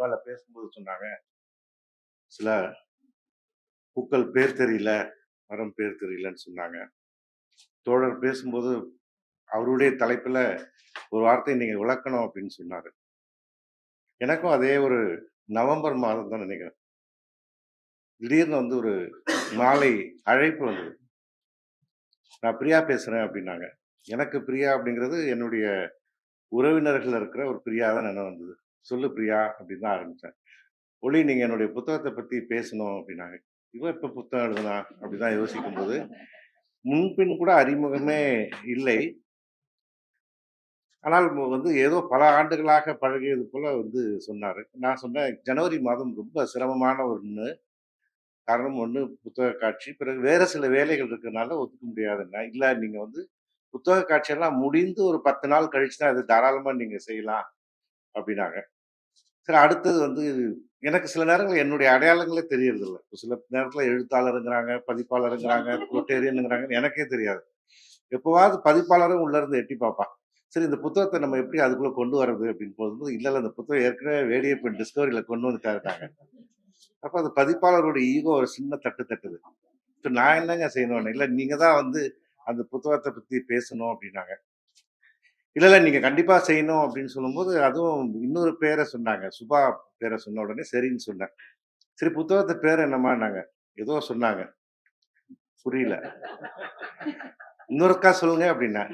முன்னால பேசும்போது சொன்னாங்க, சில பூக்கள் பேர் தெரியல, மரம் பேர் தெரியலன்னு சொன்னாங்க. தோழர் பேசும்போது அவருடைய தலைப்புல ஒரு வார்த்தை நீங்க விளக்கணும் அப்படின்னு சொன்னாரு. எனக்கும் அதே ஒரு நவம்பர் மாதம் தான் நினைக்கிறேன். திடீர்னு வந்து ஒரு மாலை அழைப்பு வந்தது. நான் பிரியா பேசுறேன் அப்படின்னாங்க. எனக்கு பிரியா அப்படிங்கிறது என்னுடைய உறவினர்கள் இருக்கிற ஒரு பிரியா தான் நினைவு வந்தது. சொல்லு பிரியா அப்படின்னு தான் ஆரம்பிச்சேன். ஒளி நீங்க என்னுடைய புத்தகத்த பத்தி பேசணும் அப்படின்னாங்க. இவன் எப்ப புத்தகம் எழுதுனா? அப்படிதான் யோசிக்கும்போது, முன்பின் கூட அறிமுகமே இல்லை. ஆனால் வந்து ஏதோ பல ஆண்டுகளாக பழகியது போல வந்து சொன்னாரு. நான் சொன்னேன், ஜனவரி மாதம் ரொம்ப சிரமமான ஒண்ணு. காரணம் ஒண்ணு புத்தக காட்சி. பிறகு வேற சில வேலைகள் இருக்கனால ஒத்துக்க முடியாதுன்னேன். இல்ல நீங்க வந்து புத்தக காட்சியெல்லாம் முடிந்து ஒரு 10 நாள் கழிச்சு தான் அது தாராளமா நீங்க செய்யலாம் அப்படின்னாங்க. சரி அடுத்தது வந்து எனக்கு சில நேரங்கள்ல என்னுடைய அடையாளங்களே தெரியறதில்ல. சில நேரத்துல எழுத்தாளருங்கிறாங்க, பதிப்பாளருங்கிறாங்க, குரோட்டேரியன்ங்கிறாங்கன்னு எனக்கே தெரியாது. எப்பவாவது பதிப்பாளரும் உள்ள இருந்து எட்டி பார்ப்பான். சரி இந்த புத்தகத்த நம்ம எப்படி அதுக்குள்ள கொண்டு வரது அப்படின்னு போகும்போது, இல்ல இல்ல இந்த புத்தகம் ஏற்கனவே வேடியப்பன் டிஸ்கவரியில கொண்டு வந்துட்டாருன்னாங்க. அப்ப அந்த பதிப்பாளருடைய ஈகோ ஒரு சின்ன தட்டு தட்டுது. இப்ப நான் என்னங்க செய்யணும்னு, இல்ல நீங்க தான் வந்து அந்த புத்தகத்த பத்தி பேசணும் அப்படின்னாங்க. இல்ல இல்ல நீங்க கண்டிப்பா செய்யணும் அப்படின்னு சொல்லும்போது, அதுவும் இன்னொரு பேர சொன்னாங்க. சுபா பேர சொன்ன உடனே சரின்னு சொன்னேன். சரி புத்தகத்து பேர் என்னம்மான்னாங்க. ஏதோ சொன்னாங்க. புரியல. இன்னொருக்கா சொல்லுங்க அப்படின்னேன்.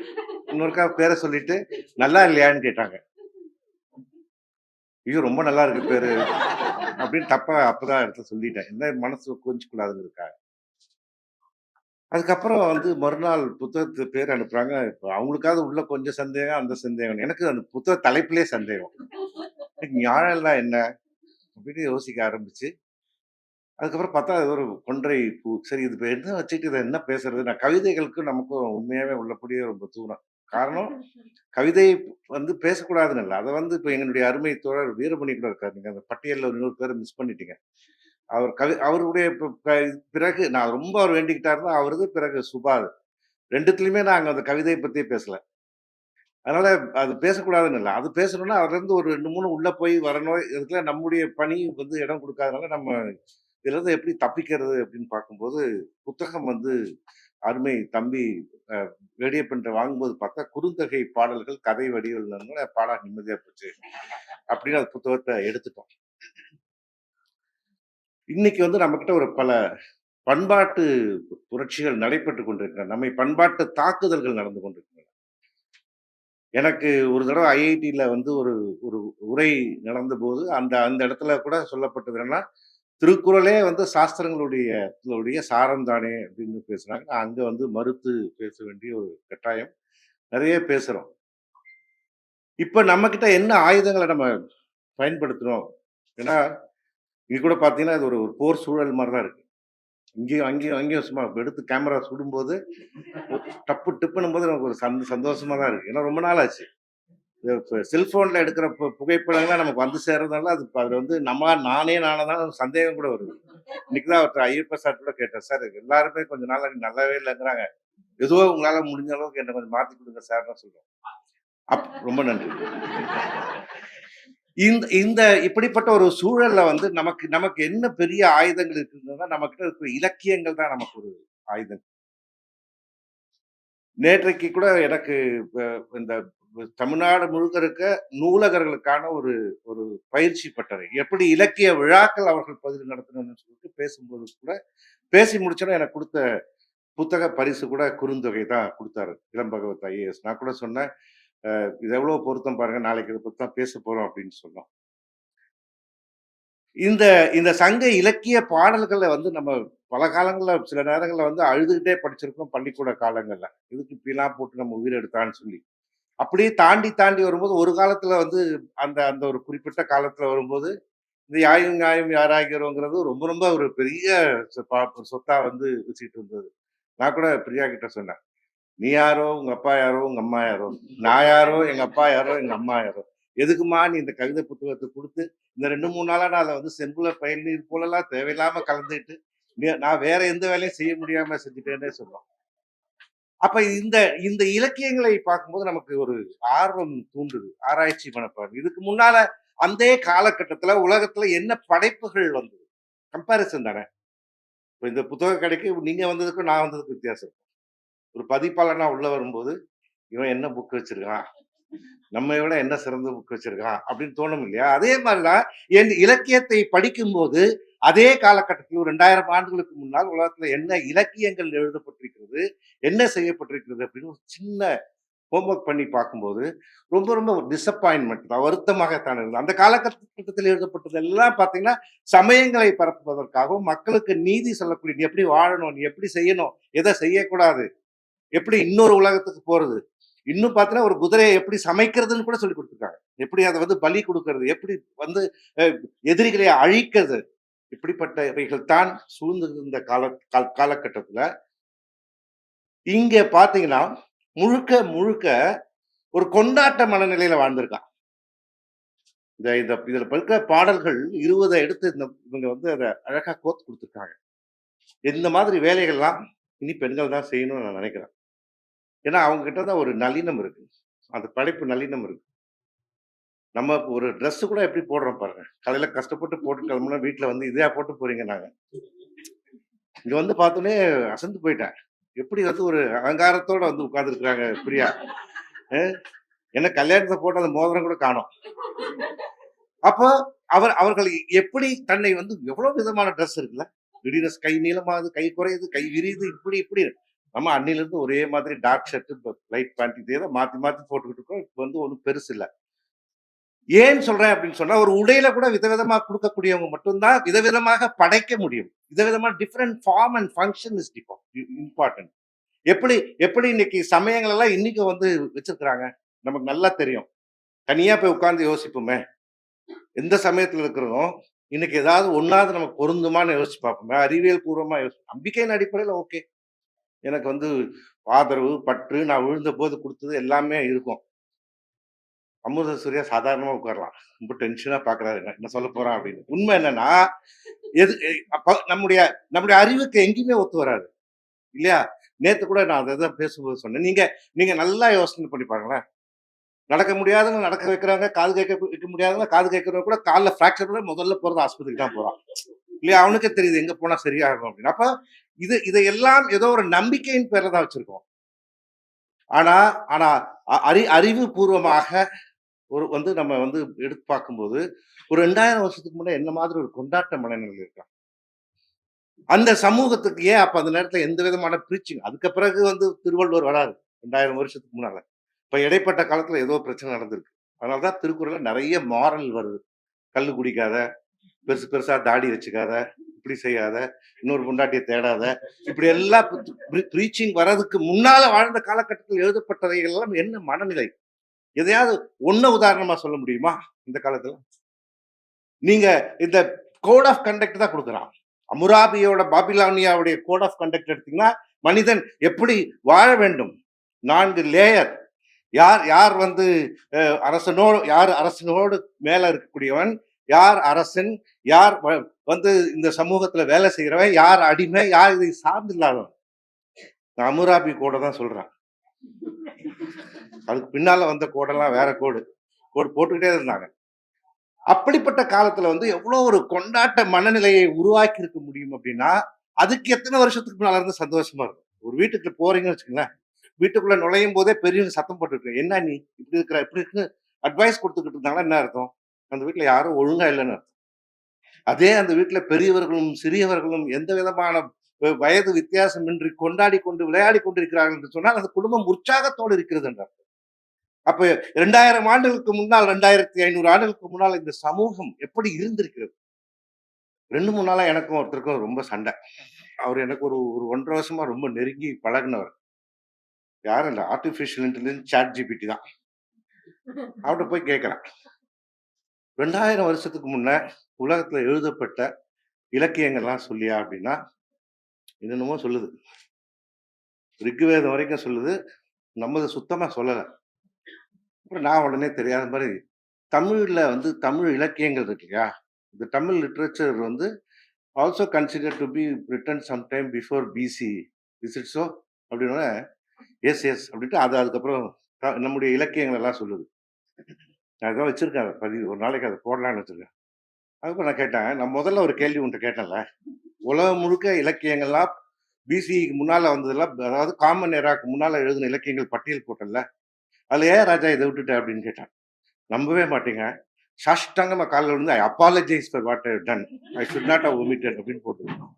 இன்னொருக்கா பேர சொல்லிட்டு, நல்லா இல்லையான்னு கேட்டாங்க. ஐயோ! ரொம்ப நல்லா இருக்கு பேரு. அப்படின்னு தப்பா அப்பதான் எடுத்து சொல்லிட்டேன். என்ன மனசு கோவிச்சுக்கூடாதுங்கிறதுக்காக. அதுக்கப்புறம் வந்து மறுநாள் புத்தகத்து பேர் அனுப்புறாங்க. இப்ப அவங்களுக்காவது உள்ள கொஞ்சம் சந்தேகம், அந்த சந்தேகம். எனக்கு அந்த புத்தக தலைப்பிலேயே சந்தேகம். ஞாழல்னா என்ன? அப்படின்னு யோசிக்க ஆரம்பிச்சு, அதுக்கப்புறம் பார்த்தா அது ஒரு கொன்றை பூ. சரி இது இப்ப என்ன வச்சுட்டு இத என்ன பேசுறது? நான் கவிதைகளுக்கும் நமக்கும் உண்மையாவே உள்ளபடியே ரொம்ப தூரம். காரணம், கவிதை வந்து பேசக்கூடாதுன்னு இல்ல. அத வந்து இப்ப எங்களுடைய அருமை தோழர் வீரமணி கூட இருக்காரு. நீங்க அந்த பட்டியல்ல ஒரு 100 பேர மிஸ் பண்ணிட்டீங்க. அவருடைய பிறகு நான் ரொம்ப அவர் வேண்டிக்கிட்டாருன்னா அவரது, பிறகு சுபாது. 2த்துலயுமே நாங்க அந்த கவிதைய பத்தியே பேசல. அதனால அது பேசக்கூடாதுன்னு இல்ல. அது பேசணும்னா அதுலருந்து ஒரு 2, 3 உள்ள போய் வரணும். இதுக்கெல்லாம் நம்முடைய பணி வந்து இடம் குடுக்காதனால நம்ம இதுலருந்து எப்படி தப்பிக்கிறது அப்படின்னு பார்க்கும்போது, புத்தகம் வந்து அருமை தம்பி அ வேடியப்பன்ட்ட வாங்கும்போது பார்த்தா, குறுந்தொகை பாடல்கள் கதை வடிவில்னால பாட நிம்மதியா போச்சு. அப்படின்னு அந்த புத்தகத்த எடுத்துட்டோம். இன்னைக்கு வந்து நம்மகிட்ட ஒரு பல பண்பாட்டு புரட்சிகள் நடைபெற்றுக் கொண்டிருக்கின்றன. நம்மை பண்பாட்டு தாக்குதல்கள் நடந்து கொண்டிருக்கின்றன. எனக்கு ஒரு தடவ ஐஐடில வந்து ஒரு ஒரு உரை நடந்தபோது, அந்த அந்த இடத்துல கூட சொல்லப்பட்டது என்னன்னா, திருக்குறளே வந்து சாஸ்திரங்களுடைய சாரம் தானே அப்படின்னு பேசுனாங்க. நான் அங்க வந்து மறுத்து பேச வேண்டிய ஒரு கட்டாயம். நெறைய பேசுறோம். இப்ப நம்மகிட்ட என்ன ஆயுதங்கள நம்ம பயன்படுத்துறோம்? ஏன்னா, இங்க கூட பார்த்தீங்கன்னா, இது ஒரு ஒரு போர் சூழல் மாரி தான் இருக்கு. இங்கேயும், அங்கேயும், அங்கேயும் சும்மா எடுத்து கேமரா சுடும்போது, டப்பு டிப்புன்னும்போது நமக்கு ஒரு சந்தோஷமா தான் இருக்கு. ஏன்னா ரொம்ப நாள் ஆச்சு. இப்ப செல்போன்ல எடுக்கிற புகைப்படங்கள்லாம் நமக்கு வந்து சேர்றதுனால, அது அதுல வந்து நானே நானதான் சந்தேகம் கூட வருது. இன்னைக்கு தான் ஒருத்தர் ஐயப்ப சார் கூட கேட்டேன். சார் எல்லாருமே கொஞ்ச நாளா நல்லாவே இல்லைங்கிறாங்க. ஏதோ உங்களால முடிஞ்ச அளவுக்கு என்ன கொஞ்சம் மாத்தி குடுங்க சார்ன்னு சொல்றோம். ரொம்ப நன்றி. இந்த இந்த இப்படிப்பட்ட ஒரு சூழல்ல வந்து நமக்கு நமக்கு என்ன பெரிய ஆயுதங்கள் இருக்குதுன்னா, நம்மகிட்ட இருக்கிற இலக்கியங்கள் தான் நமக்கு ஒரு ஆயுதம். நேற்றைக்கு கூட எனக்கு இந்த தமிழ்நாடு முழுக்க இருக்க நூலகர்களுக்கான ஒரு ஒரு பயிற்சி பட்டறை. எப்படி இலக்கிய விழாக்கள் அவர்கள் பகுதியில் நடத்தணும்னு சொல்லிட்டு பேசும்போது கூட, பேசி முடிச்சோனே எனக்கு குடுத்த புத்தக பரிசு கூட குறுந்தொகை தான் குடுத்தாரு. இளம்பகவத் ஐஏஎஸ். நான் கூட சொன்னேன், இது எவ்வளவு பொருத்தம் பாருங்க. நாளைக்கு இத பத்தி தான் பேச போறோம் அப்படின்னு சொன்னோம். இந்த இந்த சங்க இலக்கிய பாடல்கள வந்து நம்ம பல காலங்கள்ல சில நேரங்கள்ல வந்து அழுதுகிட்டே படிச்சிருக்கோம் பள்ளிக்கூட காலங்கள்ல. எதுக்கு இப்படிலாம் போட்டு நம்ம உயிர் எடுத்தான்னு சொல்லி. அப்படியே தாண்டி தாண்டி வரும்போது ஒரு காலத்துல வந்து அந்த அந்த ஒரு குறிப்பிட்ட காலத்துல வரும்போது, இந்த யாயும் ஞாயும் யாராகிறோங்கிறது ரொம்ப ரொம்ப ஒரு பெரிய சொத்தா வந்து வச்சுக்கிட்டு இருந்தது. நான் கூட பிரியா கிட்ட சொன்னேன். "நீ யாரோ, உங்க அப்பா யாரோ, உங்க அம்மா யாரோ, நான் யாரோ, எங்க அப்பா யாரோ, எங்க அம்மா யாரோ. எதுக்கும்மா நீ இந்த கவிதை புத்தகத்த குடுத்து, இந்த 2, 3 நாளா நான் அத வந்து செம்புல பயிர் போலலாம் தேவையில்லாம கலந்துட்டு, நான் வேற எந்த வேலையும் செய்ய முடியாம செஞ்சுட்டேன்னே" சொன்னோம். அப்ப இந்த இந்த இலக்கியங்களை பார்க்கும்போது நமக்கு ஒரு ஆர்வம் தூண்டுது. ஆராய்ச்சி மனப்பான்மை. இதுக்கு முன்னால அந்த காலகட்டத்துல உலகத்துல என்ன படைப்புகள் வந்தது? கம்பேரிசன் தானே. இப்ப இந்த புத்தக கடைக்கு நீங்க வந்ததுக்கும், நான் வந்ததுக்கும் வித்தியாசம். ஒரு பதிப்பாளனா உள்ள வரும்போது, இவன் என்ன புக் வச்சிருக்கான்? நம்மை விட என்ன சிறந்த புக் வச்சிருக்கான்? அப்படின்னு தோணும் இல்லையா? அதே மாரி தான் என் இலக்கியத்தை படிக்கும்போது, அதே காலகட்டத்தில் ஒரு 2000 ஆண்டுகளுக்கு முன்னால் உலகத்துல என்ன இலக்கியங்கள் எழுதப்பட்டிருக்கிறது? என்ன செய்யப்பட்டிருக்கிறது? அப்படின்னு ஒரு சின்ன ஹோம்வொர்க் பண்ணி பார்க்கும்போது, ரொம்ப ரொம்ப ஒரு டிசப்பாயின்ட்மென்ட் தான். வருத்தமாகத்தான் இருந்தது. அந்த காலகட்டத்தில் எழுதப்பட்டது எல்லாம் பார்த்தீங்கன்னா, சமயங்களை பரப்புவதற்காகவும், மக்களுக்கு நீதி சொல்லக்கூடிய, "நீ எப்படி வாழணும்? நீ எப்படி செய்யணும்? எத செய்யக்கூடாது? எப்படி இன்னொரு உலகத்துக்கு போறது?" இன்னும் பார்த்தீங்கன்னா, ஒரு குதிரைய எப்படி சமைக்கிறதுன்னு கூட சொல்லிக் குடுத்துருக்காங்க. எப்படி அத வந்து பலி குடுக்கறது? எப்படி வந்து அ எதிரிகளை அழிக்கிறது? இப்படிப்பட்டவைகள் தான் சூழ்ந்திருந்த காலகட்டத்துல, இங்க பார்த்தீங்கன்னா, முழுக்க முழுக்க ஒரு கொண்டாட்ட மனநிலையில வாழ்ந்திருக்கான். இந்த இந்த இதுல இருக்கிற பாடல்கள் 20 எடுத்து இவங்க வந்து அத அழகா கோர்த்து குடுத்துருக்காங்க. இந்த மாதிரி வேலைகள்லாம் இனி பெண்கள் தான் செய்யணும்னு நான் நெனைக்கிறேன். ஏன்னா, அவங்க கிட்ட தான் ஒரு நளினம் இருக்கு. அந்த படைப்பு நளினம் இருக்கு. நம்ம ஒரு ட்ரெஸ் கூட எப்படி போடுறோம் பாருங்க. காலையில கஷ்டப்பட்டு போட்டு கிளம்புனா வீட்ல வந்து இதையா போட்டு போறீங்கன்னாங்க. இங்க வந்து பார்த்தோனே அசந்து போயிட்டேன். எப்படி வந்து ஒரு அலங்காரத்தோட வந்து உட்கார்ந்துருக்காங்க பிரியா. அ என்ன கல்யாணத்துல போட்ட அந்த மோதிரம் கூட காணோம். அப்போ அவர்கள் எப்படி தன்னை வந்து எவ்வளவு விதமான ட்ரெஸ் இருக்குல்ல. திடீர்னு கை நீளமாகுது, கை குறையுது, கை விரியுது, இப்படி. நம்ம அன்னையிலிருந்து ஒரே மாதிரி டார்க் ஷர்ட், லைட் பேண்ட் இதே தான் மாத்தி மாத்தி போட்டுக்கிட்டு இருக்கோம். இப்ப வந்து ஒண்ணும் பெருசு இல்ல. ஏன் சொல்றேன் அப்படின்னு சொன்னா, ஒரு உடையில கூட விதவிதமா குடுக்கக்கூடியவங்க மட்டும் தான் விதவிதமாக படைக்க முடியும். விதவிதமா different form and function is important. எப்படி எப்படி இன்னைக்கு சமயங்கள் எல்லாம் இன்னைக்கு வந்து வச்சிருக்கிறாங்க. நமக்கு நல்லா தெரியும். தனியா போய் உட்கார்ந்து யோசிப்போமே. எந்த சமயத்துல இருக்கிறோம், இன்னைக்கு ஏதாவது ஒண்ணாவது நமக்கு பொருந்துமான்னு யோசிச்சு பார்ப்போமே. அறிவியல் பூர்வமா நம்பிக்கையின் அடிப்படையில ஓகே. எனக்கு வந்து ஆதரவு, பற்று, நான் விழுந்தபோது குடுத்தது எல்லாமே இருக்கும். அமுத சூர்யா சாதாரணமா உட்காரலாம். ரொம்ப டென்ஷனா பார்க்குறாரு. என்ன சொல்லப் போறான் அப்படின்னு. உண்மை என்னன்னா, எது அப்ப நம்முடைய நம்முடைய அறிவுக்கு எங்கேயுமே ஒத்து வராது. இல்லையா? நேத்து கூட நான் அததான் பேசும்போது சொன்னேன். நீங்க நீங்க நல்லா யோசனை பண்ணி பாருங்களேன். நடக்க முடியாதவங்க நடக்க வைக்கிறாங்க. காது கேட்க வைக்க முடியாதவங்க காது கேட்கிறவங்க கூட கால்ல ஃப்ராக்சர் பண்ணா முதல்ல போறது ஆஸ்பத்திரிக்கு தான் போறான். இல்லையா? அவனுக்கே தெரியுது எங்க போனா சரியாகும் அப்படின்னு. அப்ப இதையெல்லாம் ஏதோ ஒரு நம்பிக்கையின் பேர்ல தான் வச்சிருக்கோம். ஆனா ஆனா அறிவு பூர்வமாக ஒரு வந்து நம்ம வந்து எடுத்து பார்க்கும்போது, ஒரு 2000 வருஷத்துக்கு முன்ன என்ன மாதிரி ஒரு கொண்டாட்ட மனநிலையில இருக்கான். அந்த சமூகத்துக்கு ஏன் அப்ப அந்த நேரத்துல எந்த விதமான பிரீச்சிங் அதுக்கு பிறகு வந்து திருவள்ளுவர் வராரு. 2000 வருஷத்துக்கு முன்னால. இப்ப இடைப்பட்ட காலத்துல ஏதோ பிரச்சனை நடந்திருக்கு. அதனால தான் திருக்குறள்ல நெறைய மாரல் வருது. கள்ளு குடிக்காத, பெருசு பெருசா தாடி வச்சுக்காத, இப்படி செய்யாத, இன்னொரு பொண்டாட்டிய தேடாத, இப்படி எல்லாம் பிரீச்சிங் வர்றதுக்கு முன்னால வாழ்ந்த காலகட்டத்தில் எழுதப்பட்டவைகள் எல்லாம் என்ன மனநிலை? எதையாவது உதாரணமா சொல்ல முடியுமா? இந்த காலத்துல? நீங்க இந்த கோட் ஆஃப் கண்டக்ட் தான் குடுக்குறான். அமுராபியோட பாபிலானியாவுடைய கோட் ஆஃப் கண்டக்ட் எடுத்தீங்கன்னா, மனிதன் எப்படி வாழ வேண்டும்? 4 லேயர். யார் யார் வந்து யார் அரசனோடு மேல இருக்கக்கூடியவன்? யார் அரசன்? யார் வந்து இந்த சமூகத்துல வேலை செய்றவன்? யார் அடிமை? யார் இதை சார்ந்து இல்லாதவன்? நான் அமுராபி கோட தான் சொல்றேன். அதுக்கு பின்னால வந்த கோடெல்லாம் வேற கோடு. கோடு போட்டுக்கிட்டே இருந்தாங்க. அப்படிப்பட்ட காலத்துல வந்து எவ்வளோ ஒரு கொண்டாட்ட மனநிலையை உருவாக்கி இருக்க முடியும் அப்படின்னா, அதுக்கு எத்தனை வருஷத்துக்கு முன்னால இருந்து சந்தோஷமா இருக்கும். ஒரு வீட்டுக்கு போறீங்கன்னு வச்சுக்கங்களேன், வீட்டுக்குள்ள நுழையும் போதே பெரியவங்க சத்தம் போட்டுட்டு, "என்ன நீ இப்படி இருக்கிற? இப்படி இருக்குன்னு" அட்வைஸ் குடுத்துக்கிட்டு இருந்தாங்கன்னா என்ன அர்த்தம்? அந்த வீட்ல யாரும் ஒழுங்கா இல்லன்னு அர்த்தம். அதே அந்த வீட்ல பெரியவர்களும், சிறியவர்களும் எந்த விதமான வயது வித்தியாசமின்றி கொண்டாடி கொண்டு, விளையாடிக் கொண்டிருக்கிறார்கள் என்று சொன்னால், அந்த குடும்பம் உற்சாகத்தோடு இருக்கிறது என்றார். அப்ப 2000 ஆண்டுகளுக்கு முன்னால், 2500 ஆண்டுகளுக்கு முன்னால் இந்த சமூகம் எப்படி இருந்திருக்கிறது? 2, 3 நாளா எனக்கும் ஒருத்தருக்கும் ரொம்ப சண்டை. அவரு எனக்கு ஒரு ஒரு 1 1/2 வருஷமா ரொம்ப நெருங்கி பழகுனவர். யாரும் இல்ல. ஆர்டிபிஷியல் இன்டெலிஜென்ஸ் ChatGPT தான். அவர்ட்ட போய் கேட்கிறேன். 2000 வருஷத்துக்கு முன்ன உலகத்துல எழுதப்பட்ட இலக்கியங்கள்லாம் சொல்லியா? அப்படின்னா, என்னென்னமோ சொல்லுது. ரிக்வேதம் வரைக்கும் சொல்லுது. நம்மது சுத்தமா சொல்லல. அப்புறம் நான் உடனே தெரியாத மாரி, தமிழ்ல வந்து தமிழ் இலக்கியங்கள் இருக்கு இல்லையா? இந்த தமிழ் லிட்டரேச்சர் வந்து also considered to be written some time before BC. Is it so? அப்படின்னோனே, எஸ், எஸ் அப்படின்ட்டு அது அதுக்கப்புறம் நம்முடைய இலக்கியங்கள் எல்லாம் சொல்லுது. நான் அதான் வச்சிருக்கேன் அத பதிவு. ஒரு நாளைக்கு அத போடலான்னு வச்சிருக்கேன். அதுக்கப்புறம் நான் கேட்டேன், நான் முதல்ல ஒரு கேள்வி உன்ட்ட கேட்டேன்ல. உலகம் முழுக்க இலக்கியங்கள்லாம் பிசிக்கு முன்னால வந்ததெல்லாம் அதாவது காமன் எராக்கு முன்னால எழுதின இலக்கியங்கள் பட்டியல் போட்டேன்ல. அதுல ஏன் ராஜா இத விட்டுட்ட அப்படின்னு கேட்டான். நம்பவே மாட்டீங்க. சாஷ்டாங்கமா கால்ல விழுந்து I apologise for what I have done. I should not have omitted அப்படின்னு போட்டுருக்கேன்.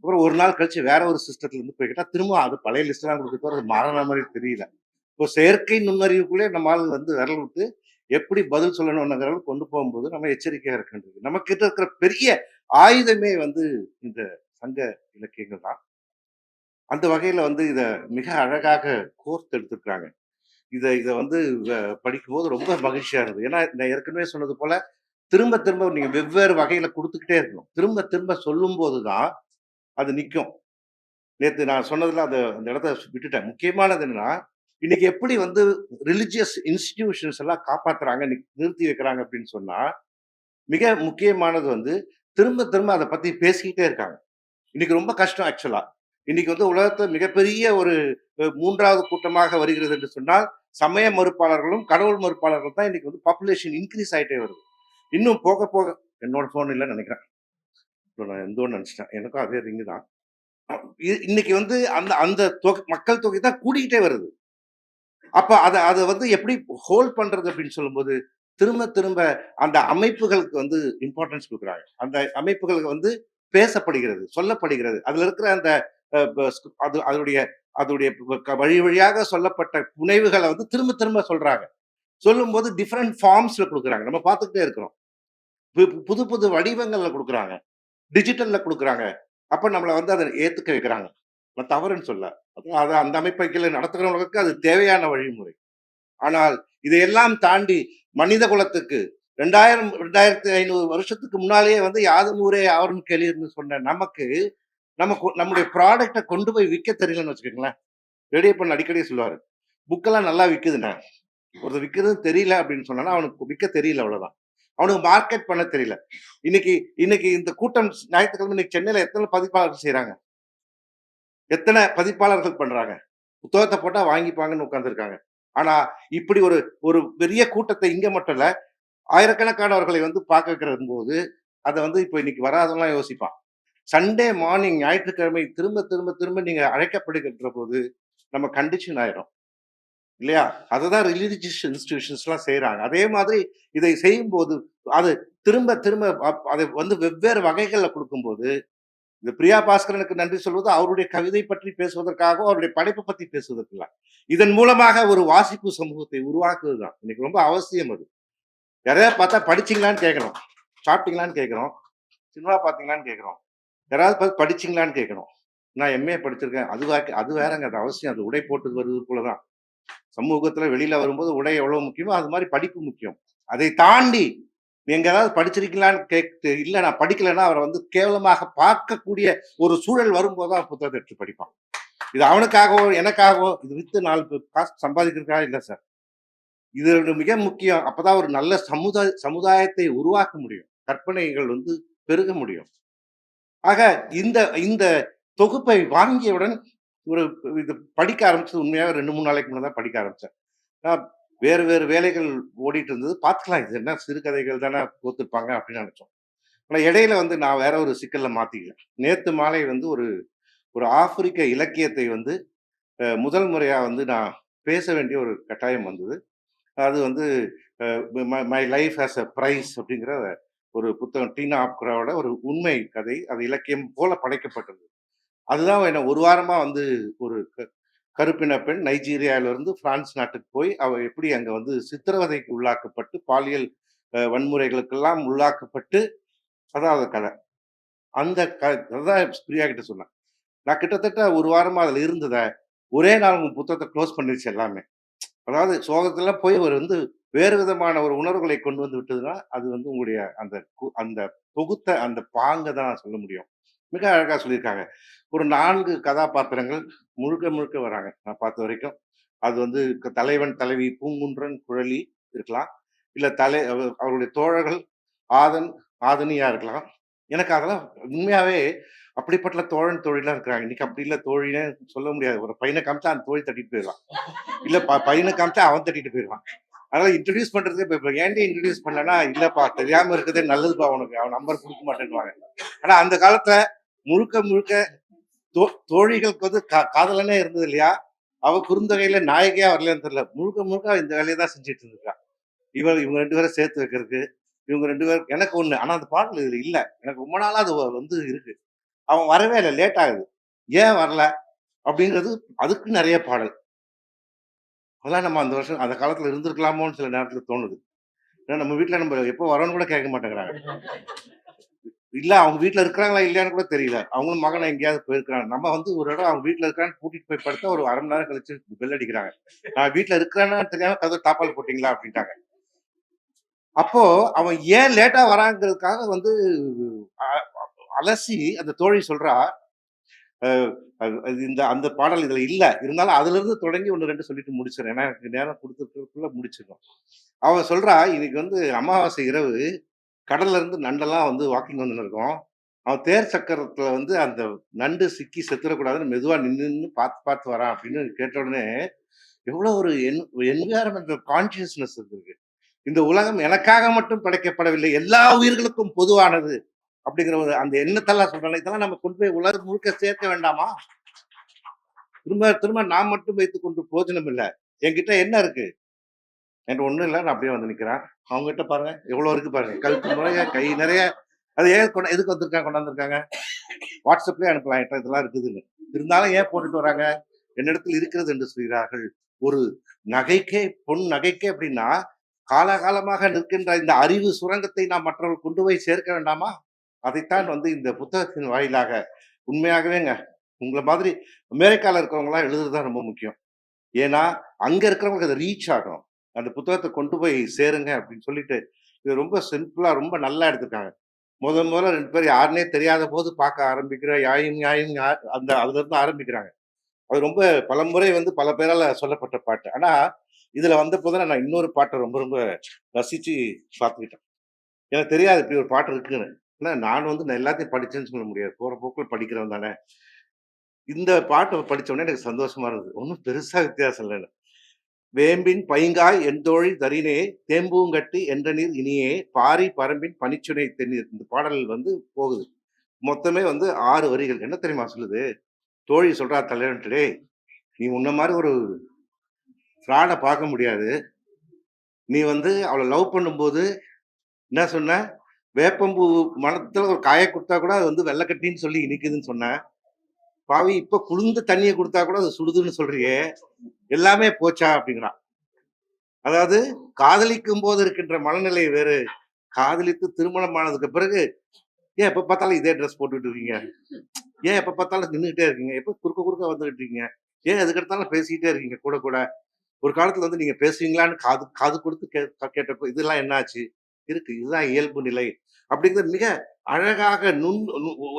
அப்புறம் ஒரு நாள் கழிச்சு வேற ஒரு சிஸ்டத்துல இருந்து போய் கேட்டா, திரும்ப அது பழைய லிஸ்ட் தான் குடுத்துருக்காரு. அது மாறுன மாரி தெரியல. இப்போ செயற்கை நுண்ணறிவுக்குள்ளே நம்ம ஆள் வந்து விரல் விட்டு எப்படி பதில் சொல்லணும்ங்கிற அளவுக்கு கொண்டு போகும்போது நம்ம எச்சரிக்கையா இருக்க வேண்டியது. நம்ம கிட்ட இருக்கிற பெரிய ஆயுதமே வந்து இந்த சங்க இலக்கியங்கள் தான். அந்த வகையில வந்து இத மிக அழகாக கோர்த்து எடுத்திருக்காங்க. இத இத வந்து படிக்கும்போது ரொம்ப மகிழ்ச்சியா இருந்தது. ஏன்னா, நான் ஏற்கனவே சொன்னது போல, திரும்ப திரும்ப நீங்க வெவ்வேறு வகையில குடுத்துக்கிட்டே இருக்கணும். திரும்ப திரும்ப சொல்லும்போது தான் அது நிக்கும். நேத்து நான் சொன்னதுல அந்த இடத்த விட்டுட்டேன். முக்கியமானது என்னன்னா, இன்னைக்கு எப்படி வந்து ரிலிஜியஸ் இன்ஸ்டிடியூஷன்ஸ் எல்லாம் காப்பாத்துறாங்க, நிறுத்தி வைக்கிறாங்க அப்படின்னு சொன்னா, மிக முக்கியமானது வந்து திரும்ப திரும்ப அத பத்தி பேசிக்கிட்டே இருக்காங்க. இன்னைக்கு ரொம்ப கஷ்டம் ஆக்சுவலா. இன்னைக்கு வந்து உலகத்துல மிகப்பெரிய ஒரு 3வது கூட்டமாக வருகிறது என்று சொன்னால், சமய மறுப்பாளர்களும், கடவுள் மறுப்பாளர்கள் தான் இன்னைக்கு வந்து பாப்புலேஷன் இன்கிரீஸ் ஆயிட்டே வருது. இன்னும் போக போக என்னோட ஃபோன் இல்லன்னு நெனைக்கிறேன். நான் எந்தோன்னு நெனச்சுட்டேன். எனக்கும் அதே ரிங் தான். இன்னைக்கு வந்து அந்த அந்த மக்கள் தொகை தான் கூடிக்கிட்டே வருது. அப்ப அத அத வந்து எப்படி ஹோல்ட் பண்றது அப்படின்னு சொல்லும்போது, திரும்ப திரும்ப அந்த அமைப்புகளுக்கு வந்து இம்பார்ட்டன்ஸ் குடுக்குறாங்க. அந்த அமைப்புகளுக்கு வந்து பேசப்படுகிறது, சொல்லப்படுகிறது. அதுல இருக்கிற அந்த அ ப அது அதனுடைய அதனுடைய வழி வழியாக சொல்லப்பட்ட புனைவுகள வந்து திரும்ப திரும்ப சொல்றாங்க. சொல்லும்போது டிஃபரண்ட் ஃபார்ம்ஸ்ல குடுக்குறாங்க. நம்ம பார்த்துக்கிட்டே இருக்கிறோம். புது புது வடிவங்கள்ல குடுக்குறாங்க. டிஜிட்டல்ல குடுக்குறாங்க. அப்ப நம்மள வந்து அத ஏத்துக்க வைக்கிறாங்க. நான் தவறுன்னு சொல்லல. அது அந்த அமைப்பை கீழ நடத்துகிறவங்களுக்கு அது தேவையான வழிமுறை. ஆனால் இதையெல்லாம் தாண்டி மனித குலத்துக்கு 2000, 2500 வருஷத்துக்கு முன்னாலேயே வந்து யாதும் ஊரே யாவரும் கேளீர்ன்னு சொன்ன நமக்கு, நம்முடைய ப்ராடக்ட்ட கொண்டு போய் விக்க தெரியலன்னு வச்சுக்கங்களேன். ரெடியப்பன் அடிக்கடி சொல்லுவாரு. புக்கெல்லாம் நல்லா விக்குதுண்ணே. ஒருத்தன் விக்கிறது தெரியல அப்படின்னு சொன்னான்னா, அவனுக்கு விக்க தெரியல அவ்வளவுதான். அவனுக்கு மார்க்கெட் பண்ண தெரியல. இன்னைக்கு இன்னைக்கு இந்த கூட்டம் ஞாயிற்றுக்கிழமை இன்னைக்கு சென்னையில எத்தன பதிப்பாளர்கள் செய்றாங்க? எத்தன பதிப்பாளர்கள் பண்றாங்க? புத்தகத்த போட்டா வாங்கிப்பாங்கன்னு உட்கார்ந்திருக்காங்க. ஆனா, இப்படி ஒரு ஒரு பெரிய கூட்டத்த இங்க மட்டும் இல்ல, ஆயிரக்கணக்கானவர்களை வந்து பார்க்க வைக்கிறம்போது, அத வந்து இப்ப இன்னைக்கு வராதவன்லாம் யோசிப்பான். சண்டே மார்னிங் ஞாயிற்றுக்கிழமை திரும்ப திரும்ப திரும்ப நீங்க அழைக்கப்படுகின்ற போது, நம்ம கண்டிஷன் ஆயிடும். இல்லையா? அததான் ரிலிஜியஸ் இன்ஸ்டிடியூஷன்ஸ்லாம் செய்றாங்க. அதே மாதிரி இதை செய்யும்போது, அது திரும்ப திரும்ப அதை வந்து வெவ்வேறு வகைகள்ல குடுக்கும்போது, இந்த பிரியா பாஸ்கரனுக்கு நன்றி சொல்வது அவருடைய கவிதை பற்றி பேசுவதற்காகவோ, அவருடைய படைப்ப பத்தி பேசுவதற்கு இல்ல. இதன் மூலமாக ஒரு வாசிப்பு சமூகத்தை உருவாக்குவது தான். இன்னைக்கு ரொம்ப அவசியம் அது. யாரையாவது பார்த்தா படிச்சீங்களான்னு கேட்கிறோம். சாப்பிட்டீங்களான்னு கேட்கிறோம். சினிமா பார்த்தீங்களான்னு கேட்கிறோம். யாராவது பார்த்து படிச்சீங்களான்னு கேட்கிறோம். நான் எம்.ஏ படிச்சிருக்கேன். அது வேறங்க. அது அவசியம். அது உடை போட்டு வருவது போல தான். சமூகத்துல வெளியில வரும்போது உடை எவ்வளவு முக்கியமோ, அது மாரி படிப்பு முக்கியம். அதை தாண்டி நீங்க ஏதாவது படிச்சிருக்கீங்களான்னு இல்ல நான் படிக்கலன்னா, அவர வந்து கேவலமாக பார்க்கக்கூடிய ஒரு சூழல் வரும்போது தான் புத்தகத்த எடுத்து படிப்பான். இது அவனுக்காகவோ, எனக்காகவோ, இது வித்து 4 காசு சம்பாதிக்கிறதுக்காக இல்ல சார். இது மிக முக்கியம். அப்பதான் ஒரு நல்ல சமுதாயத்தை உருவாக்க முடியும். கற்பனைகள் வந்து பெருக முடியும். ஆக இந்த இந்த தொகுப்பை வாங்கியவுடன் ஒரு இது படிக்க ஆரம்பிச்சது உண்மையாவே 2, 3 நாளைக்கு முன்ன தான் படிக்க ஆரம்பிச்சேன். நான் வேறு வேறு வேலைகள் ஓடிட்டு இருந்தது. பார்த்துக்கலாம் இது என்ன சிறுகதைகள் தானே கோத்திருப்பாங்க அப்படின்னு நினைச்சோம். ஆனா இடையில வந்து நான் வேற ஒரு சிக்கல்ல மாட்டிக்கிட்டேன். நேத்து மாலை வந்து ஒரு ஒரு ஆப்பிரிக்க இலக்கியத்தை வந்து முதல் முறையா வந்து நான் பேச வேண்டிய ஒரு கட்டாயம் வந்தது. அது வந்து uh my life has a price அப்படிங்கிற ஒரு புத்தகம். டீனா ஆப்ராவோட ஒரு உண்மை கதை. அது இலக்கியம் போல படைக்கப்பட்டது. அதுதான் என்ன ஒரு வாரமா வந்து ஒரு கருப்பின பெண் நைஜீரியாவிலிருந்து பிரான்ஸ் நாட்டுக்கு போய் அவ எப்படி அங்க வந்து சித்திரவதைக்கு உள்ளாக்கப்பட்டு பாலியல் வன்முறைகளுக்கெல்லாம் உள்ளாக்கப்பட்டு அதான் அந்த கதை. அந்த அதான் பிரியா கிட்ட சொன்னேன். நான் கிட்டத்தட்ட ஒரு வாரமா அதுல இருந்தத ஒரே நாள் உங்க புத்தகத்த க்ளோஸ் பண்ணிருச்சு எல்லாமே. அதாவது சோகத்துல போய் ஒரு வந்து வேறு விதமான ஒரு உணர்வுகளை கொண்டு வந்து விட்டதுன்னா, அது வந்து உங்களுடைய அந்த அந்த தொகுத்த அந்த பாங்க தான் நான் சொல்ல முடியும். மிக அழகா சொல்லியிருக்காங்க. ஒரு 4 கதாபாத்திரங்கள் முழுக்க முழுக்க வராங்க. நான் பார்த்த வரைக்கும். அது வந்து தலைவன், தலைவி, பூங்குன்றன், குழலி இருக்கலாம். இல்ல அவருடைய தோழர்கள் ஆதன், ஆதனியா இருக்கலாம். எனக்கு அதெல்லாம் உண்மையாவே அப்படிப்பட்ட தோழன், தோழிலாம் இருக்கிறாங்க. இன்னைக்கு அப்படி இல்ல தோழின்னே சொல்ல முடியாது. ஒரு பையன காமிச்சா அந்த தோழி தட்டிட்டு போயிருவான். இல்ல பையன காமிச்சா அவன் தட்டிட்டு போயிருவான். அதனால இன்ட்ரடியூஸ் பண்றது இப்ப ஏன்டி இன்ட்ரடியூஸ் பண்ணலன்னா, இல்லப்பா தெரியாம இருக்கிறதே நல்லதுப்பா உனக்கு. அவன் நம்பர் குடுக்க மாட்டேன்னுவாங்க. ஆனா அந்த காலத்துல முழுக்க முழுக்க தோழிகளுக்கு வந்து காதலனே இருந்தது இல்லையா? அவ குறுந்தொகையில நாயகியா வரலையான்னு தெரியல. முழுக்க முழுக்க இந்த வேலைய தான் செஞ்சுட்டு இருந்திருக்கா. இவங்க 2 பேரும் சேர்த்து வைக்கிறதுக்கு, இவங்க 2 பேரும் எனக்கு ஒண்ணு. ஆனா அந்த பாடல் இதுல இல்ல. எனக்கு ரொம்ப நாளா அது வந்து இருக்கு. அவன் வரவே இல்ல. லேட் ஆகுது. ஏன் வரல? அப்படிங்கிறது அதுக்கு நெறைய பாடல். அதெல்லாம் நம்ம அந்த வருஷம் அந்த காலத்துல இருந்திருக்கலாமோன்னு சில நேரத்துல தோணுது. ஏன்னா நம்ம வீட்ல நம்ம எப்போ வரோம்ன்னு கூட கேட்க மாட்டேங்கிறாங்க. இல்ல அவங்க வீட்ல இருக்கிறாங்களா இல்லையான்னு கூட தெரியல. அவங்களும் மகன் எங்கேயாவது போயிருக்கிறாங்க. நம்ம வந்து ஒரு இடம் அவங்க வீட்ல இருக்கான்னு கூட்டிட்டு போய் படுத்தா ஒரு 1/2 மணி நேரம் கழிச்சு பெல் அடிக்கிறாங்க. நான் வீட்ல இருக்கிறேன்னு தெரியாம கதவு தாப்பால் போட்டீங்களா? அப்படின்ட்டாங்க. அப்போ அவன் ஏன் லேட்டா வராங்கிறதுக்காக வந்து அ அலசி அந்த தோழி சொல்றா, அ அது இந்த அந்த பாடல் இதுல இல்ல. இருந்தாலும் அதிலிருந்து தொடங்கி 1, 2 சொல்லிட்டு முடிச்சுர்றேன். ஏன்னா எனக்கு நேரம் குடுத்துருக்கக்குள்ள முடிச்சிடணும். அவ சொல்றா, "இன்னைக்கு வந்து அமாவாசை இரவு கடல்ல இருந்து நண்டெல்லாம் வந்து வாக்கிங் வந்துன்னு இருக்கும். அவன் தேர் சக்கரத்துல வந்து அந்த நண்டு சிக்கி செத்துறக்கூடாதுன்னு மெதுவா நின்னு நின்னு பார்த்து பார்த்து வரான்" அப்படின்னு கேட்ட உடனே, எவ்வளோ ஒரு என்வைரன்மென்டல் கான்ஷியஸ்னஸ் இருக்கு. இந்த உலகம் எனக்காக மட்டும் படைக்கப்படவில்லை. எல்லா உயிர்களுக்கும் பொதுவானது. அப்படிங்கிற ஒரு அந்த எண்ணத்தெல்லாம் சொல்றாங்க. இதெல்லாம் நம்ம கொண்டு போய் உலகம் முழுக்க சேர்க்க வேண்டாமா? திரும்ப திரும்ப நான் மட்டும் வைத்துக் கொண்டு பிரயோஜனம் இல்ல. என்கிட்ட என்ன இருக்கு? என்ட்ட ஒண்ணும் இல்ல. நான் அப்படியே வந்து நிக்கிறேன். அவங்ககிட்ட பாருங்க. எவ்வளோ இருக்கு பாருங்க. கழுத்து நிறைய, கை நிறைய. அது ஏன் எதுக்கு கொண்டாந்துருக்காங்க? WhatsAppலயே அனுப்பலாம். என்ட்ட இதெல்லாம் இருக்குதுன்னு. இருந்தாலும் ஏன் போட்டுட்டு வராங்க? என்னிடத்தில் இருக்கிறது என்று சொல்கிறார்கள். ஒரு நகைக்கே பொன் நகைக்கே அப்படின்னா, காலாகாலமாக நிற்கின்ற இந்த அறிவு சுரங்கத்தை நாம் மற்றவர்கள் கொண்டு போய் சேர்க்க வேண்டாமா? அதைத்தான் வந்து இந்த புத்தகத்தின் வாயிலாக உண்மையாகவேங்க உங்கள மாதிரி அமெரிக்கால இருக்கிறவங்கலாம் எழுதுறது தான் ரொம்ப முக்கியம். ஏன்னா, அங்க இருக்கிறவங்களுக்கு அது ரீச் ஆகணும். அந்த புத்தகத்த கொண்டு போய் சேருங்க அப்படின்னு சொல்லிட்டு, இது ரொம்ப சிம்பிளா ரொம்ப நல்லா எடுத்திருக்காங்க. முதல்ல 2 பேர் யாருன்னே தெரியாத போது பார்க்க ஆரம்பிக்கிற யாயும் யாயும் அந்த அதுலருந்து ஆரம்பிக்கிறாங்க. அது ரொம்ப பலமுறை வந்து பல பேரால சொல்லப்பட்ட பாட்டு. ஆனா, இதுல வந்தபோது தான் நான் இன்னொரு பாட்ட ரொம்ப ரொம்ப ரசிச்சு பார்த்துக்கிட்டேன். எனக்கு தெரியாது இப்படி ஒரு பாட்டு இருக்குன்னு. ஏன்னா நான் வந்து நான் எல்லாத்தையும் படிச்சேன்னு சொல்ல முடியாது. போற போக்குல படிக்கிறவன் தானே. இந்த பாட்ட படிச்ச உடனே எனக்கு சந்தோஷமா இருந்தது. ஒண்ணும் பெருசா வித்தியாசம் இல்ல. "வேம்பின் பைங்காய் என்தோழி தரினே தேம்பூங்கட்டி என்றநீர் இனியே பாரி பரம்பின் பனிச்சுனை தென்னீர்." இந்த பாடல் வந்து போகுது. மொத்தமே வந்து 6 வரிகள். என்ன தெரியுமா சொல்லுது? தோழி சொல்றா தலைவன்ட்ட, "டேய்! நீ உன்ன மாரி ஒரு ஃப்ராட பார்க்க முடியாது. நீ வந்து அவள லவ் பண்ணும்போது என்ன சொன்ன? வேப்பம்பூ மரத்துல ஒரு காய குடுத்தா கூட அது வந்து வெள்ளக்கட்டின்னு சொல்லி இனிக்குதுன்னு சொன்ன. பாவி இப்ப குளிர்ந்த தண்ணிய குடுத்தா கூட அது சுடுதுன்னு சொல்றியே! எல்லாமே போச்சா?" அப்படிங்கிறான். அதாவது காதலிக்கும் போது இருக்கின்ற மனநிலை வேறு. காதலித்து திருமணம் ஆனதுக்கு பிறகு, "ஏன் எப்ப பார்த்தாலும் இதே ட்ரெஸ் போட்டுட்டு இருக்கீங்க? ஏன் எப்ப பார்த்தாலும் நின்னுகிட்டே இருக்கீங்க? எப்ப குறுக்க குறுக்க வந்துகிட்டு இருக்கீங்க? ஏன் எதுக்கெடுத்தாலும் பேசிக்கிட்டே இருக்கீங்க கூட கூட? ஒரு காலத்துல வந்து நீங்க பேசுவீங்களான்னு காது காது குடுத்து கேட்டப்போ, இதெல்லாம் என்னாச்சு? இருக்கு. இதுதான் இயல்பு நிலை." அப்படிங்கிறது மிக அழகாக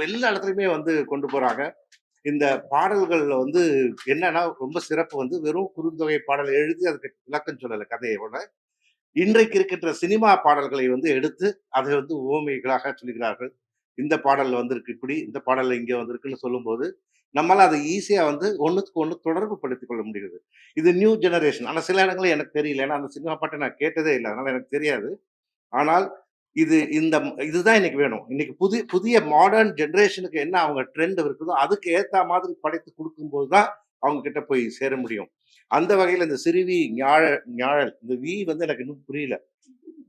எல்லா இடத்துலயுமே வந்து கொண்டு போறாங்க. இந்த பாடல்கள்ல வந்து என்னன்னா, ரொம்ப சிறப்பு வந்து வெறும் குறுந்தொகை பாடல் எழுதி அதுக்கு விளக்கம் சொல்லல கதையோட. இன்றைக்கு இருக்கின்ற சினிமா பாடல்களை வந்து எடுத்து, அதை வந்து உவமைகளாக சொல்லுகிறார்கள். இந்த பாடல்ல வந்திருக்கு இப்படி, இந்த பாடல்ல இங்க வந்திருக்குன்னு சொல்லும்போது, நம்மால அதை ஈஸியா வந்து ஒண்ணுத்துக்கு ஒண்ணு தொடர்பு படுத்திக் கொள்ள முடிகிறது. இது நியூ ஜெனரேஷன். ஆனா சில இடங்கள்ல எனக்கு தெரியல. ஏன்னா அந்த சினிமா பாட்ட நான் கேட்டதே இல்ல. அதனால எனக்கு தெரியாது. ஆனால் இதுதான் இன்னைக்கு வேணும். இன்னைக்கு புதிய மாடர்ன் ஜெனரேஷனுக்கு என்ன அவங்க ட்ரெண்ட் இருக்குதோ, அதுக்கு ஏத்தா மாதிரி படைத்து குடுக்கும்போது தான் அவங்க கிட்ட போய் சேர முடியும். அந்த வகையில இந்த சிறுவி, ஞாழல் இந்த வந்து எனக்கு இன்னும் புரியல.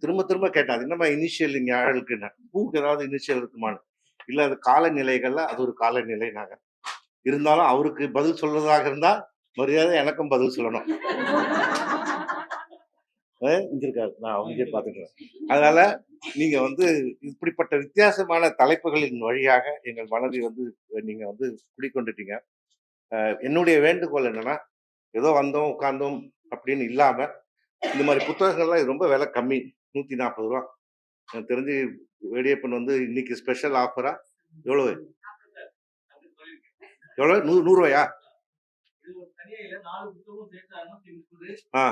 திரும்ப திரும்ப கேட்டேன். அது என்னம்மா இனிஷியல் ஞாழலுக்குன்னு. பூக்கு ஏதாவது இனிஷியல் இருக்குமான்னு. இல்ல அது காலநிலைகள்ல அது ஒரு காலநிலைனாங்க. இருந்தாலும் அவருக்கு பதில் சொல்றதாக இருந்தா, மரியாதை எனக்கும் பதில் சொல்லணும். இங்க இருக்காரு. நான் அவங்களே பார்த்துக்கிறேன். அதனால நீங்க வந்து இப்படிப்பட்ட வித்தியாசமான தலைப்புகளின் வழியாக எங்கள் மனதை வந்து நீங்க வந்து குடிக்கொண்டுட்டீங்க. என்னுடைய வேண்டுகோள் என்னன்னா, ஏதோ வந்தோம், உட்கார்ந்தோம் அப்படின்னு இல்லாம, இந்த மாரி புத்தகங்கள்லாம் இது ரொம்ப விலை கம்மி. ரூ. 140. எனக்கு தெரிஞ்சு வேடியப்பன் வந்து இன்னைக்கு ஸ்பெஷல் ஆஃபரா? எவ்வளவு? எவ்வளவு? ரூ. 100 ஆ.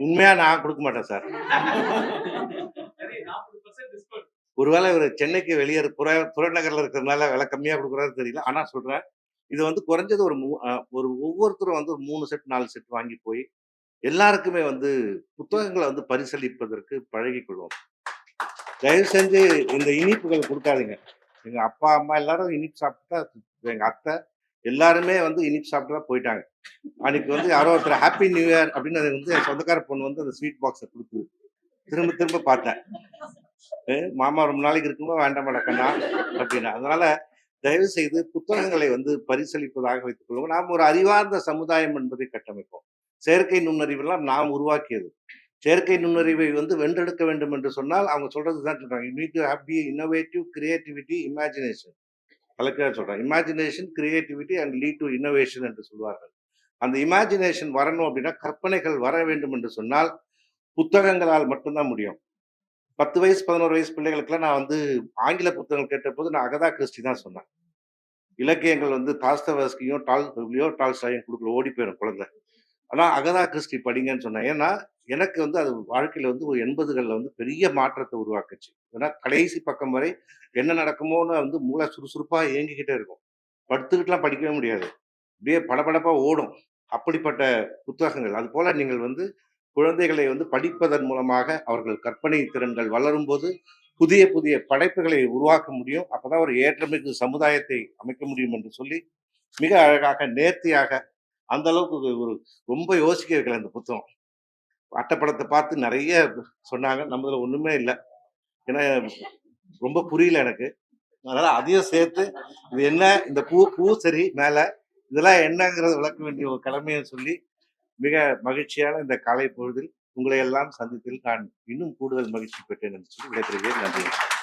உண்மையா நான் குடுக்க மாட்டேன் சார். ஒருவேளை இவரு சென்னைக்கு வெளியே புறநகர்ல இருக்கிறதுனால விலை கம்மியா குடுக்குறாருன்னு தெரியல. ஆனா சொல்றேன், இது வந்து குறைஞ்சது ஒரு ஒவ்வொருத்தரும் வந்து ஒரு 3 செட் 4 செட் வாங்கி போய் எல்லாருக்குமே வந்து புத்தகங்கள வந்து பரிசளிப்பதற்கு பழகிக் கொள்வோம். தயவு செஞ்சு இந்த இனிப்புகள் குடுக்காதீங்க. எங்க அப்பா, அம்மா எல்லாரும் இனிப்பு சாப்பிட்டு தான் எங்க அத்தை எல்லாருமே வந்து இனிப்பு சாப்பிட்டு தான் போயிட்டாங்க. அன்னைக்கு வந்து யாரோ ஒருத்தர் ஹேப்பி நியூ இயர் அப்படின்னு அது வந்து என் சொந்தக்கார பொண்ணு வந்து அந்த ஸ்வீட் பாக்ஸ குடுத்தது. திரும்ப திரும்ப பார்த்தேன். மாமா ரொம்ப நாளைக்கு இருக்குமா வேண்டாமாடா கண்ணா அப்படின்னா. அதனால தயவு செய்து புத்தகங்களை வந்து பரிசளிப்பதாக வைத்துக் கொள்வோம். நாம் ஒரு அறிவார்ந்த சமுதாயம் என்பதை கட்டமைப்போம். செயற்கை நுண்ணறிவெல்லாம் நாம் உருவாக்கியது. செயற்கை நுண்ணறிவை வந்து வென்றெடுக்க வேண்டும் என்று சொன்னால் அவங்க சொல்றது தான் சொல்றாங்க. You need to have be innovative, creativity, imagination. கலெக்டரா சொல்றாங்க. Imagination, creativity and lead to innovation என்று சொல்வார்கள். அந்த இமேஜினேஷன் வரணும் அப்படின்னா, கற்பனைகள் வர வேண்டும் என்று சொன்னால், புத்தகங்களால் மட்டும் தான் முடியும். 10 வயசு, 11 வயசு பிள்ளைகளுக்கெல்லாம் நான் வந்து ஆங்கில புத்தகங்கள் கேட்டபோது நான் அகதா கிறிஸ்டி தான் சொன்னேன். இலக்கியங்கள் வந்து தாஸ்தவஸ்கியும், லியோ டால்ஸ்டாயும் குடுக்கல ஓடி போயிரும் குழந்தை. ஆனா அகதா கிறிஸ்டி படிங்கன்னு சொன்னேன். ஏன்னா, எனக்கு வந்து அது வாழ்க்கையில வந்து ஒரு 80கள்ல வந்து பெரிய மாற்றத்த உருவாக்குச்சு. ஏன்னா கடைசி பக்கம் வரை என்ன நடக்குமோன்னு வந்து மூளை சுறுசுறுப்பா இயங்கிக்கிட்டே இருக்கும். படுத்துக்கிட்டுலாம் படிக்கவே முடியாது. அப்படியே படபடப்பா ஓடும். அப்படிப்பட்ட புத்தகங்கள். அதுபோல நீங்கள் வந்து குழந்தைகளை வந்து படிப்பதன் மூலமாக அவர்கள் கற்பனை திறன்கள் வளரும்போது, புதிய புதிய படைப்புகளை உருவாக்க முடியும். அப்பதான் ஒரு ஏற்றமிகு சமுதாயத்தை அமைக்க முடியும் என்று சொல்லி, மிக அழகாக, நேர்த்தியாக அந்த அளவுக்கு ஒரு ரொம்ப யோசிக்க வைக்கல இந்த புத்தகம். அட்டப்படத்த பார்த்து நெறைய சொன்னாங்க. நம்மதுல ஒண்ணுமே இல்ல. ஏன்னா ரொம்ப புரியல எனக்கு. அதனால அதையும் சேர்த்து, இது என்ன? இந்த பூ பூ சரி மேல. இதெல்லாம் என்னங்கிறத விளக்க வேண்டிய ஒரு கடமைய சொல்லி, மிக மகிழ்ச்சியான இந்த காலை பொழுதில் உங்களை எல்லாம் சந்தித்ததில் நான் இன்னும் கூடுதல் மகிழ்ச்சி பெற்றேன் என்று சொல்லி விடைபெறுகிறேன். நன்றி.